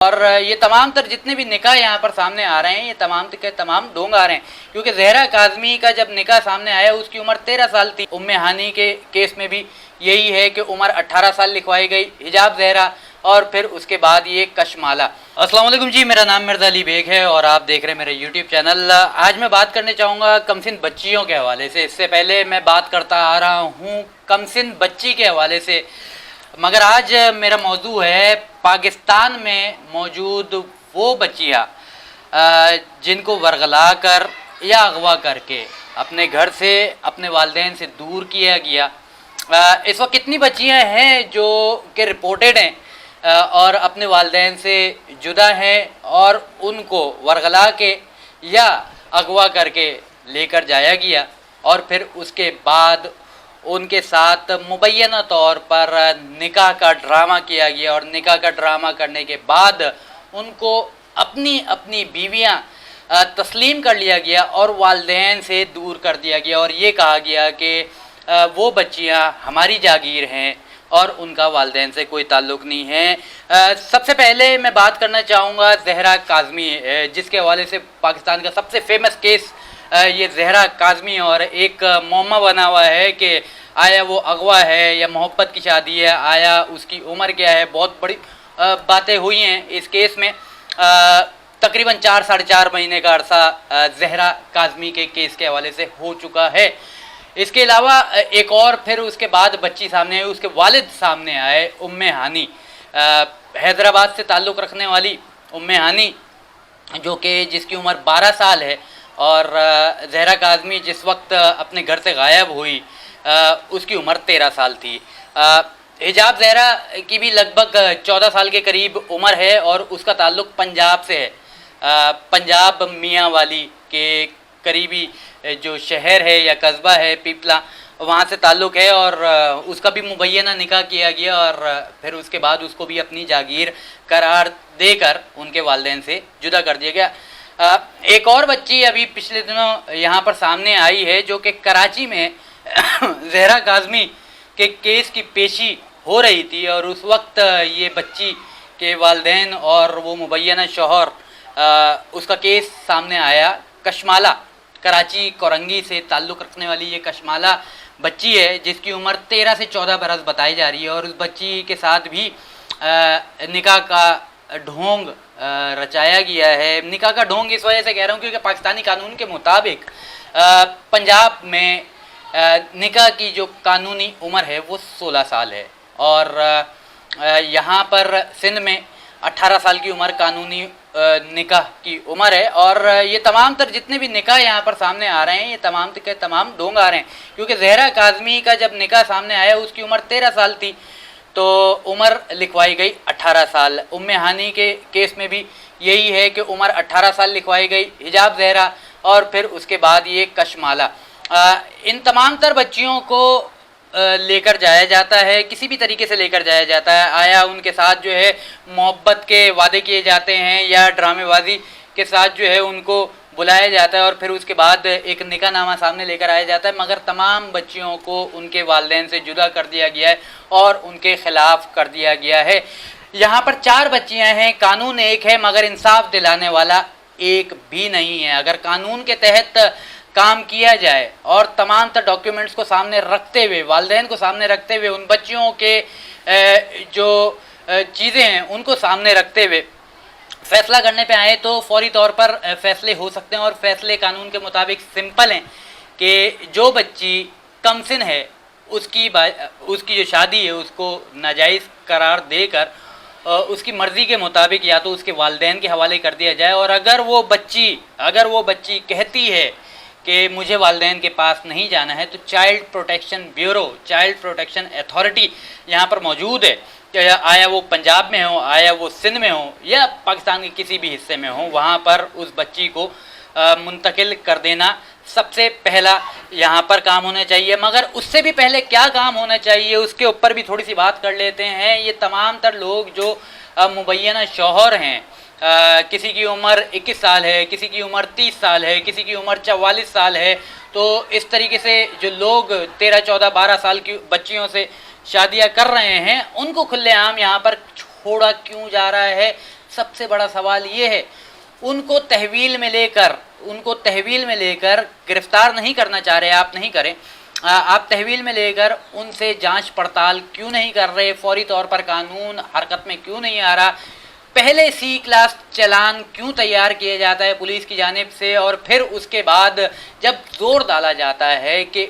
اور یہ تمام تر جتنے بھی نکاح یہاں پر سامنے آ رہے ہیں یہ تمام کے تمام ڈھونگ آ رہے ہیں، کیونکہ زہرا کاظمی کا جب نکاح سامنے آیا اس کی عمر 13 سال تھی۔ ام ہانی کے کیس میں بھی یہی ہے کہ عمر 18 سال لکھوائی گئی، حجاب زہرا، اور پھر اس کے بعد یہ کشمالہ۔ السلام علیکم جی، میرا نام مرزا علی بیگ ہے اور آپ دیکھ رہے ہیں میرے یوٹیوب چینل۔ آج میں بات کرنے چاہوں گا کمسن بچیوں کے حوالے سے۔ اس سے پہلے میں بات کرتا آ رہا ہوں کمسن بچی کے حوالے سے، مگر آج میرا موضوع ہے پاکستان میں موجود وہ بچیاں جن کو ورغلا کر یا اغوا کر کے اپنے گھر سے، اپنے والدین سے دور کیا گیا۔ اس وقت کتنی بچیاں ہیں جو کہ رپورٹڈ ہیں اور اپنے والدین سے جدا ہیں اور ان کو ورغلا کے یا اغوا کر کے لے کر جایا گیا اور پھر اس کے بعد ان کے ساتھ مبینہ طور پر نکاح کا ڈرامہ کیا گیا، اور نکاح کا ڈرامہ کرنے کے بعد ان کو اپنی بیویاں تسلیم کر لیا گیا اور والدین سے دور کر دیا گیا، اور یہ کہا گیا کہ وہ بچیاں ہماری جاگیر ہیں اور ان کا والدین سے کوئی تعلق نہیں ہے۔ سب سے پہلے میں بات کرنا چاہوں گا زہرا کاظمی، جس کے حوالے سے پاکستان کا سب سے فیمس کیس یہ زہرا کاظمی اور ایک معمہ بنا ہوا ہے کہ آیا وہ اغوا ہے یا محبت کی شادی ہے، آیا اس کی عمر کیا ہے۔ بہت بڑی باتیں ہوئی ہیں اس کیس میں۔ تقریباً 4-4.5 مہینے کا عرصہ زہرا کاظمی کے کیس کے حوالے سے ہو چکا ہے۔ اس کے علاوہ ایک اور پھر اس کے بعد بچی سامنے آئی، اس کے والد سامنے آئے، ام ہانی، حیدرآباد سے تعلق رکھنے والی ام ہانی، جو کہ جس کی عمر 12 سال ہے، اور زہرا کاظمی جس وقت اپنے گھر سے غائب ہوئی اس کی عمر 13 سال تھی۔ حجاب زہرا کی بھی لگ بھگ 14 سال کے قریب عمر ہے اور اس کا تعلق پنجاب سے ہے۔ پنجاب میاں والی کے قریبی جو شہر ہے یا قصبہ ہے پیپلا، وہاں سے تعلق ہے، اور اس کا بھی مبینہ نکاح کیا گیا اور پھر اس کے بعد اس کو بھی اپنی جاگیر قرار دے کر ان کے والدین سے جدا کر دیا گیا۔ ایک اور بچی ابھی پچھلے دنوں یہاں پر سامنے آئی ہے جو کہ کراچی میں زہرا کاظمی کے کیس کی پیشی ہو رہی تھی، اور اس وقت یہ بچی کے والدین اور وہ مبینہ شوہر اس کا کیس سامنے آیا۔ کشمالہ، کراچی کورنگی سے تعلق رکھنے والی یہ کشمالہ بچی ہے جس کی عمر 13 سے 14 برس بتائی جا رہی ہے، اور اس بچی کے ساتھ بھی نکاح کا ڈھونگ رچایا گیا ہے۔ نکاح کا ڈھونگ اس وجہ سے کہہ رہا ہوں کیونکہ پاکستانی قانون کے مطابق پنجاب میں نکاح کی جو قانونی عمر ہے وہ 16 سال ہے، اور یہاں پر سندھ میں 18 سال کی عمر قانونی نکاح کی عمر ہے۔ اور یہ تمام تر جتنے بھی نکاح یہاں پر سامنے آ رہے ہیں یہ تمام کے تمام ڈھونگ آ رہے ہیں، کیونکہ زہرا کاظمی کا جب نکاح سامنے آیا اس کی عمر 13 سال تھی تو عمر لکھوائی گئی 18 سال۔ ام ہانی کے کیس میں بھی یہی ہے کہ عمر 18 سال لکھوائی گئی، حجاب زہرا، اور پھر اس کے بعد یہ کشمالہ۔ ان تمام تر بچیوں کو لے کر جایا جاتا ہے، کسی بھی طریقے سے لے کر جایا جاتا ہے۔ آیا ان کے ساتھ جو ہے محبت کے وعدے کیے جاتے ہیں یا ڈرامے بازی کے ساتھ جو ہے ان کو بلایا جاتا ہے اور پھر اس کے بعد ایک نکاح نامہ سامنے لے کر آیا جاتا ہے، مگر تمام بچیوں کو ان کے والدین سے جدا کر دیا گیا ہے اور ان کے خلاف کر دیا گیا ہے۔ یہاں پر 4 بچیاں ہیں، قانون ایک ہے مگر انصاف دلانے والا ایک بھی نہیں ہے۔ اگر قانون کے تحت کام کیا جائے اور تمام تر ڈاکیومنٹس کو سامنے رکھتے ہوئے، والدین کو سامنے رکھتے ہوئے، ان بچیوں کے جو چیزیں ہیں ان کو سامنے رکھتے ہوئے فیصلہ کرنے پہ آئے تو فوری طور پر فیصلے ہو سکتے ہیں، اور فیصلے قانون کے مطابق سمپل ہیں کہ جو بچی کمسن ہے اس کی جو شادی ہے اس کو ناجائز قرار دے کر اس کی مرضی کے مطابق یا تو اس کے والدین کے حوالے کر دیا جائے، اور اگر وہ بچی کہتی ہے کہ مجھے والدین کے پاس نہیں جانا ہے تو child protection bureau, child protection authority یہاں پر موجود ہے، آیا وہ پنجاب میں ہو، آیا وہ سندھ میں ہو یا پاکستان کے کسی بھی حصے میں ہو، وہاں پر اس بچی کو منتقل کر دینا سب سے پہلا یہاں پر کام ہونا چاہیے۔ مگر اس سے بھی پہلے کیا کام ہونا چاہیے اس کے اوپر بھی تھوڑی سی بات کر لیتے ہیں۔ یہ تمام تر لوگ جو مبینہ شوہر ہیں، کسی کی عمر 21 سال ہے، کسی کی عمر 30 سال ہے، کسی کی عمر 44 سال ہے، تو اس طریقے سے جو لوگ 13, 14, 12 سال کی بچیوں سے شادیاں کر رہے ہیں ان کو کھلے عام یہاں پر چھوڑا کیوں جا رہا ہے؟ سب سے بڑا سوال یہ ہے، ان کو تحویل میں لے کر گرفتار نہیں کرنا چاہ رہے، آپ نہیں کریں، آپ تحویل میں لے کر ان سے جانچ پڑتال کیوں نہیں کر رہے، فوری طور پر قانون حرکت میں کیوں نہیں آ رہا، پہلے سی کلاس چلان کیوں تیار کیا جاتا ہے پولیس کی جانب سے، اور پھر اس کے بعد جب زور ڈالا جاتا ہے کہ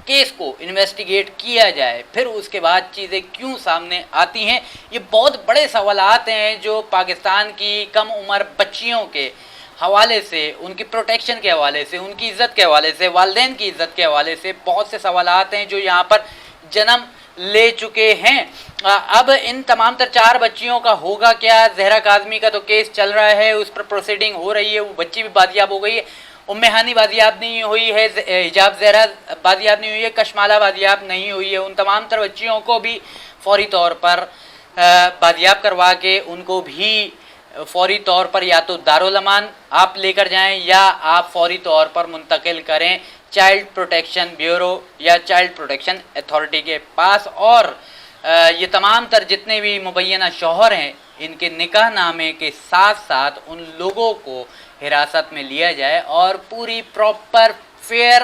کیس کو انویسٹیگیٹ کیا جائے، پھر اس کے بعد چیزیں کیوں سامنے آتی ہیں؟ یہ بہت بڑے سوالات ہیں جو پاکستان کی کم عمر بچیوں کے حوالے سے، ان کی پروٹیکشن کے حوالے سے، ان کی عزت کے حوالے سے، والدین کی عزت کے حوالے سے بہت سے سوالات ہیں جو یہاں پر جنم لے چکے ہیں۔ اب ان تمام تر 4 بچیوں کا ہوگا کیا؟ زہرا کاظمی کا تو کیس چل رہا ہے، اس پر پروسیڈنگ ہو رہی ہے، وہ بچی بھی بازیاب ہو گئی ہے، ام ہانی بازیاب نہیں ہوئی ہے، حجاب زہرا بازیاب نہیں ہوئی ہے، کشمالہ بازیاب نہیں ہوئی ہے، ان تمام تر بچیوں کو بھی فوری طور پر بازیاب کروا کے ان کو بھی فوری طور پر یا تو دارالامان آپ لے کر جائیں یا آپ فوری طور پر منتقل کریں چائلڈ پروٹیکشن بیورو یا چائلڈ پروٹیکشن اتھارٹی کے پاس، اور یہ تمام تر جتنے بھی مبینہ شوہر ہیں ان کے نکاح نامے کے ساتھ ساتھ ان لوگوں کو حراست میں لیا جائے اور پوری پراپر فیئر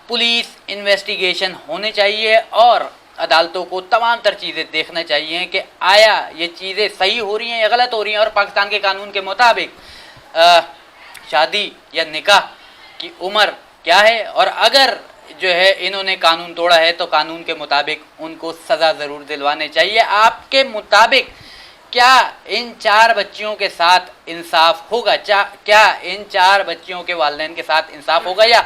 پولیس انویسٹیگیشن ہونے چاہیے، اور عدالتوں کو تمام تر چیزیں دیکھنا چاہیے کہ آیا یہ چیزیں صحیح ہو رہی ہیں یا غلط ہو رہی ہیں، اور پاکستان کے قانون کے مطابق شادی یا نکاح کی عمر کیا ہے، اور اگر جو ہے انہوں نے قانون توڑا ہے تو قانون کے مطابق ان کو سزا ضرور دلوانے چاہیے۔ آپ کے مطابق کیا ان 4 بچیوں کے ساتھ انصاف ہوگا؟ کیا ان 4 بچیوں کے والدین کے ساتھ انصاف ہوگا، یا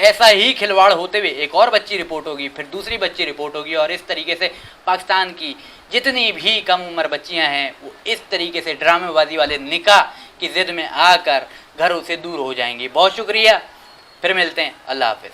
ایسا ہی کھلواڑ ہوتے ہوئے ایک اور بچی رپورٹ ہوگی، پھر دوسری بچی رپورٹ ہوگی، اور اس طریقے سے پاکستان کی جتنی بھی کم عمر بچیاں ہیں وہ اس طریقے سے ڈرامے بازی والے نکاح کی ضد میں آ کر گھروں سے دور ہو جائیں گی؟ بہت شکریہ، پھر ملتے ہیں، اللہ حافظ۔